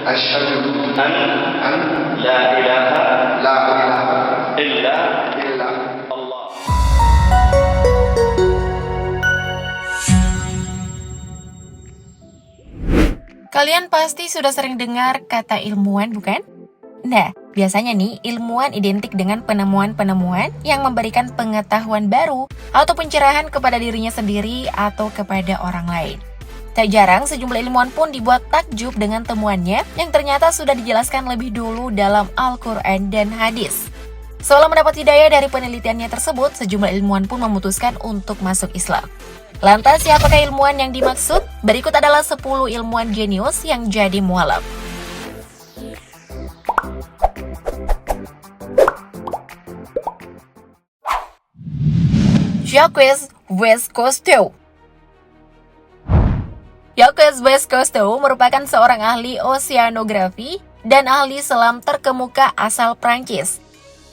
Asyhadu an an la ilaha la ilaha illa illa Allah. Kalian pasti sudah sering dengar kata ilmuwan, bukan? Nah, biasanya nih, ilmuwan identik dengan penemuan-penemuan yang memberikan pengetahuan baru atau pencerahan kepada dirinya sendiri atau kepada orang lain. Tak jarang, sejumlah ilmuwan pun dibuat takjub dengan temuannya yang ternyata sudah dijelaskan lebih dulu dalam Al-Quran dan hadis. Setelah mendapat hidayah dari penelitiannya tersebut, sejumlah ilmuwan pun memutuskan untuk masuk Islam. Lantas, siapakah ilmuwan yang dimaksud? Berikut adalah 10 ilmuwan jenius yang jadi mualaf. Jacques Voscoe. Jacques Voscoe merupakan seorang ahli oseanografi dan ahli selam terkemuka asal Prancis.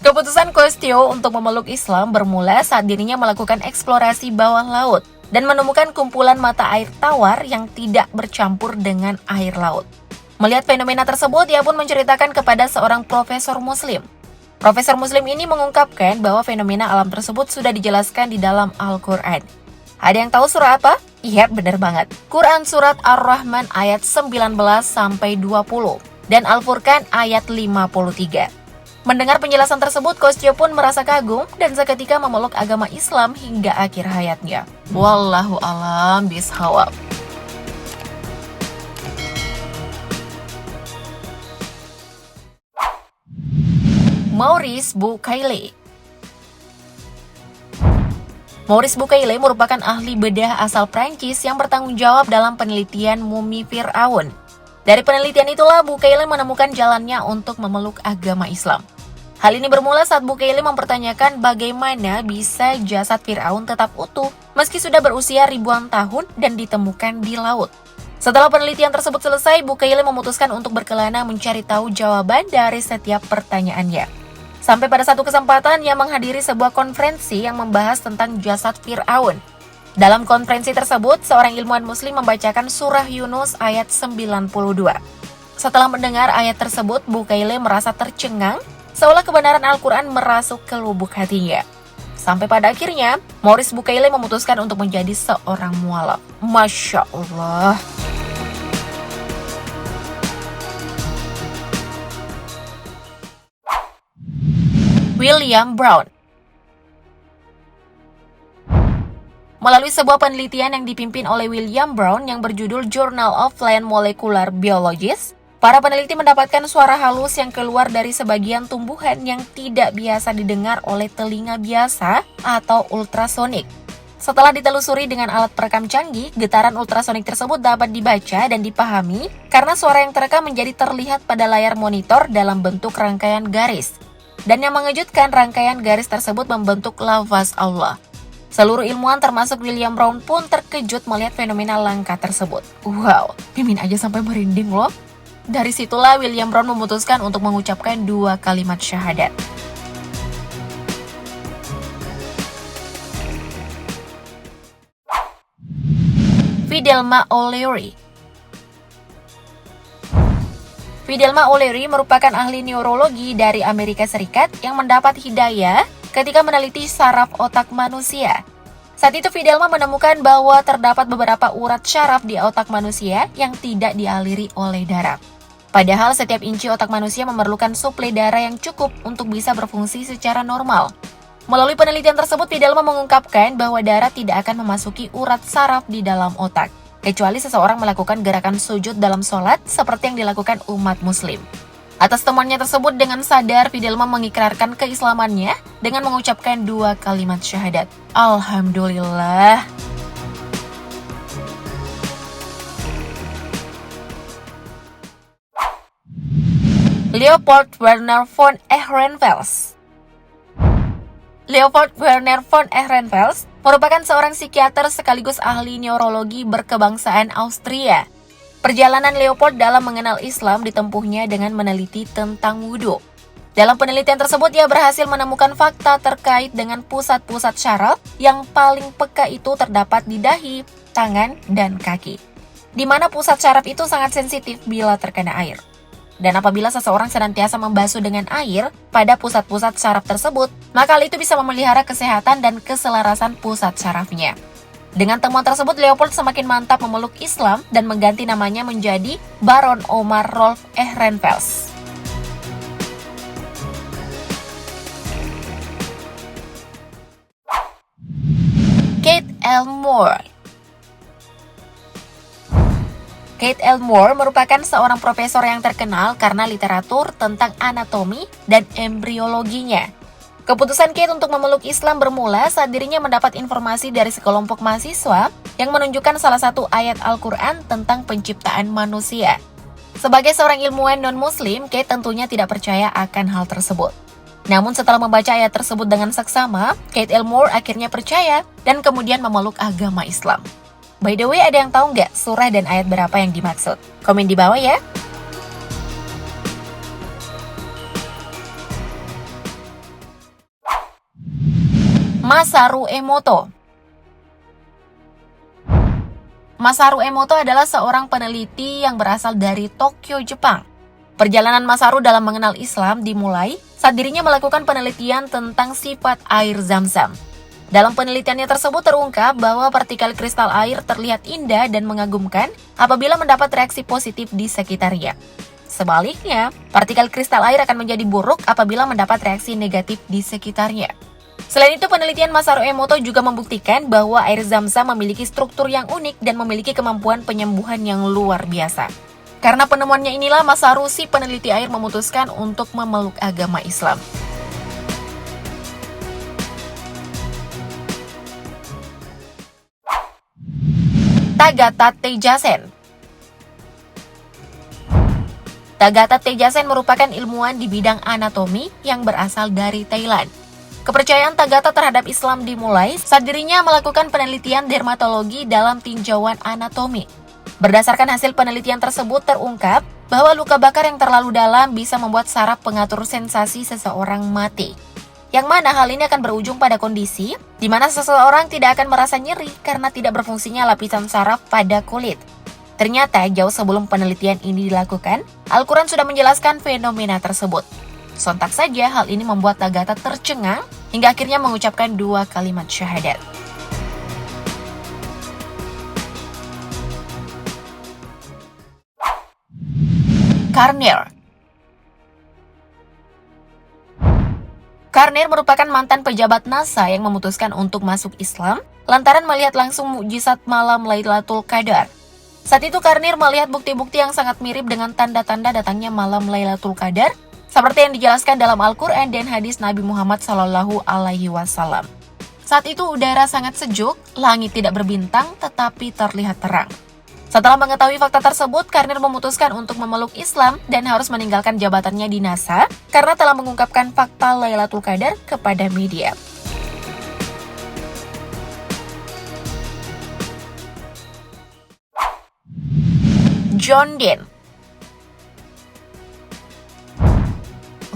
Keputusan Cousteau untuk memeluk Islam bermula saat dirinya melakukan eksplorasi bawah laut dan menemukan kumpulan mata air tawar yang tidak bercampur dengan air laut. Melihat fenomena tersebut, ia pun menceritakan kepada seorang profesor muslim. Profesor muslim ini mengungkapkan bahwa fenomena alam tersebut sudah dijelaskan di dalam Al-Quran. Ada yang tahu surah apa? Iya, benar banget. Quran surat Ar-Rahman ayat 19-20 dan Al-Furqan ayat 53. Mendengar penjelasan tersebut, Cousteau pun merasa kagum dan seketika memeluk agama Islam hingga akhir hayatnya. Wallahu a'lam bishawab. Maurice Bucaille. Maurice Bucaille merupakan ahli bedah asal Prancis yang bertanggung jawab dalam penelitian mumi Fir'aun. Dari penelitian itulah Bucaille menemukan jalannya untuk memeluk agama Islam. Hal ini bermula saat Bucaille mempertanyakan bagaimana bisa jasad Fir'aun tetap utuh meski sudah berusia ribuan tahun dan ditemukan di laut. Setelah penelitian tersebut selesai, Bucaille memutuskan untuk berkelana mencari tahu jawaban dari setiap pertanyaannya. Sampai pada satu kesempatan, ia menghadiri sebuah konferensi yang membahas tentang jasad Fir'aun. Dalam konferensi tersebut, seorang ilmuwan muslim membacakan surah Yunus ayat 92. Setelah mendengar ayat tersebut, Bucaille merasa tercengang, seolah kebenaran Al-Quran merasuk ke lubuk hatinya. Sampai pada akhirnya, Maurice Bucaille memutuskan untuk menjadi seorang mualaf. Masya Allah. William Brown. Melalui sebuah penelitian yang dipimpin oleh William Brown yang berjudul Journal of Plant Molecular Biologists, para peneliti mendapatkan suara halus yang keluar dari sebagian tumbuhan yang tidak biasa didengar oleh telinga biasa atau ultrasonik. Setelah ditelusuri dengan alat perekam canggih, getaran ultrasonik tersebut dapat dibaca dan dipahami karena suara yang terekam menjadi terlihat pada layar monitor dalam bentuk rangkaian garis. Dan yang mengejutkan, rangkaian garis tersebut membentuk lafaz Allah. Seluruh ilmuwan termasuk William Brown pun terkejut melihat fenomena langka tersebut. Wow, Mimin aja sampai merinding loh. Dari situlah William Brown memutuskan untuk mengucapkan 2 kalimat syahadat. Fidelma O'Leary. Fidelma O'Leary merupakan ahli neurologi dari Amerika Serikat yang mendapat hidayah ketika meneliti saraf otak manusia. Saat itu Fidelma menemukan bahwa terdapat beberapa urat syaraf di otak manusia yang tidak dialiri oleh darah. Padahal setiap inci otak manusia memerlukan suplai darah yang cukup untuk bisa berfungsi secara normal. Melalui penelitian tersebut, Fidelma mengungkapkan bahwa darah tidak akan memasuki urat saraf di dalam otak, kecuali seseorang melakukan gerakan sujud dalam sholat seperti yang dilakukan umat muslim. Atas temuannya tersebut, dengan sadar Fidelma mengikrarkan keislamannya dengan mengucapkan 2 kalimat syahadat. Alhamdulillah. Leopold Werner von Ehrenfels. Leopold Werner von Ehrenfels merupakan seorang psikiater sekaligus ahli neurologi berkebangsaan Austria. Perjalanan Leopold dalam mengenal Islam ditempuhnya dengan meneliti tentang wudhu. Dalam penelitian tersebut, ia berhasil menemukan fakta terkait dengan pusat-pusat syaraf yang paling peka itu terdapat di dahi, tangan, dan kaki, di mana pusat syaraf itu sangat sensitif bila terkena air. Dan apabila seseorang senantiasa membasuh dengan air pada pusat-pusat saraf tersebut, maka hal itu bisa memelihara kesehatan dan keselarasan pusat sarafnya. Dengan temuan tersebut, Leopold semakin mantap memeluk Islam dan mengganti namanya menjadi Baron Omar Rolf Ehrenfels. Kate L. Moore. Kate L. Moore merupakan seorang profesor yang terkenal karena literatur tentang anatomi dan embriologinya. Keputusan Kate untuk memeluk Islam bermula saat dirinya mendapat informasi dari sekelompok mahasiswa yang menunjukkan salah satu ayat Al-Quran tentang penciptaan manusia. Sebagai seorang ilmuwan non-muslim, Kate tentunya tidak percaya akan hal tersebut. Namun setelah membaca ayat tersebut dengan seksama, Kate L. Moore akhirnya percaya dan kemudian memeluk agama Islam. By the way, ada yang tahu nggak surah dan ayat berapa yang dimaksud? Komen di bawah ya. Masaru Emoto. Masaru Emoto adalah seorang peneliti yang berasal dari Tokyo, Jepang. Perjalanan Masaru dalam mengenal Islam dimulai saat dirinya melakukan penelitian tentang sifat air Zam-Zam. Dalam penelitiannya tersebut terungkap bahwa partikel kristal air terlihat indah dan mengagumkan apabila mendapat reaksi positif di sekitarnya. Sebaliknya, partikel kristal air akan menjadi buruk apabila mendapat reaksi negatif di sekitarnya. Selain itu, penelitian Masaru Emoto juga membuktikan bahwa air Zam-Zam memiliki struktur yang unik dan memiliki kemampuan penyembuhan yang luar biasa. Karena penemuannya inilah Masaru, si peneliti air, memutuskan untuk memeluk agama Islam. Tagata Tejasen. Tagata Tejasen merupakan ilmuwan di bidang anatomi yang berasal dari Thailand. Kepercayaan Tagata terhadap Islam dimulai saat dirinya melakukan penelitian dermatologi dalam tinjauan anatomi. Berdasarkan hasil penelitian tersebut terungkap bahwa luka bakar yang terlalu dalam bisa membuat saraf pengatur sensasi seseorang mati. Yang mana hal ini akan berujung pada kondisi di mana seseorang tidak akan merasa nyeri karena tidak berfungsinya lapisan saraf pada kulit. Ternyata jauh sebelum penelitian ini dilakukan, Al-Quran sudah menjelaskan fenomena tersebut. Sontak saja hal ini membuat Tagata tercengang hingga akhirnya mengucapkan 2 kalimat syahadat. Karner. Karner merupakan mantan pejabat NASA yang memutuskan untuk masuk Islam lantaran melihat langsung mukjizat malam Lailatul Qadar. Saat itu Karner melihat bukti-bukti yang sangat mirip dengan tanda-tanda datangnya malam Lailatul Qadar seperti yang dijelaskan dalam Al-Quran dan hadis Nabi Muhammad SAW. Saat itu udara sangat sejuk, langit tidak berbintang tetapi terlihat terang. Setelah mengetahui fakta tersebut, Karner memutuskan untuk memeluk Islam dan harus meninggalkan jabatannya di NASA karena telah mengungkapkan fakta Lailatul Qadar kepada media. John Dean.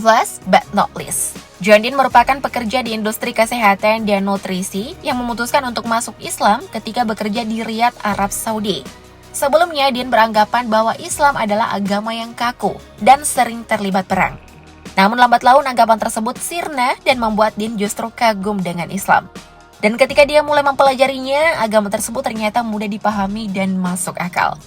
Last but not least, John Dean merupakan pekerja di industri kesehatan dan nutrisi yang memutuskan untuk masuk Islam ketika bekerja di Riyadh, Arab Saudi. Sebelumnya, Dean beranggapan bahwa Islam adalah agama yang kaku dan sering terlibat perang. Namun lambat laun anggapan tersebut sirna dan membuat Dean justru kagum dengan Islam. Dan ketika dia mulai mempelajarinya, agama tersebut ternyata mudah dipahami dan masuk akal.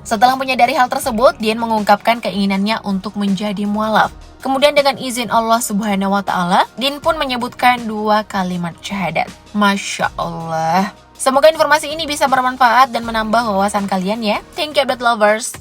Setelah menyadari hal tersebut, Dean mengungkapkan keinginannya untuk menjadi mualaf. Kemudian dengan izin Allah Subhanahu wa Ta'ala, Dean pun menyebutkan 2 kalimat syahadat. Masya Allah. Semoga informasi ini bisa bermanfaat dan menambah wawasan kalian ya. Thank you, Update Lovers.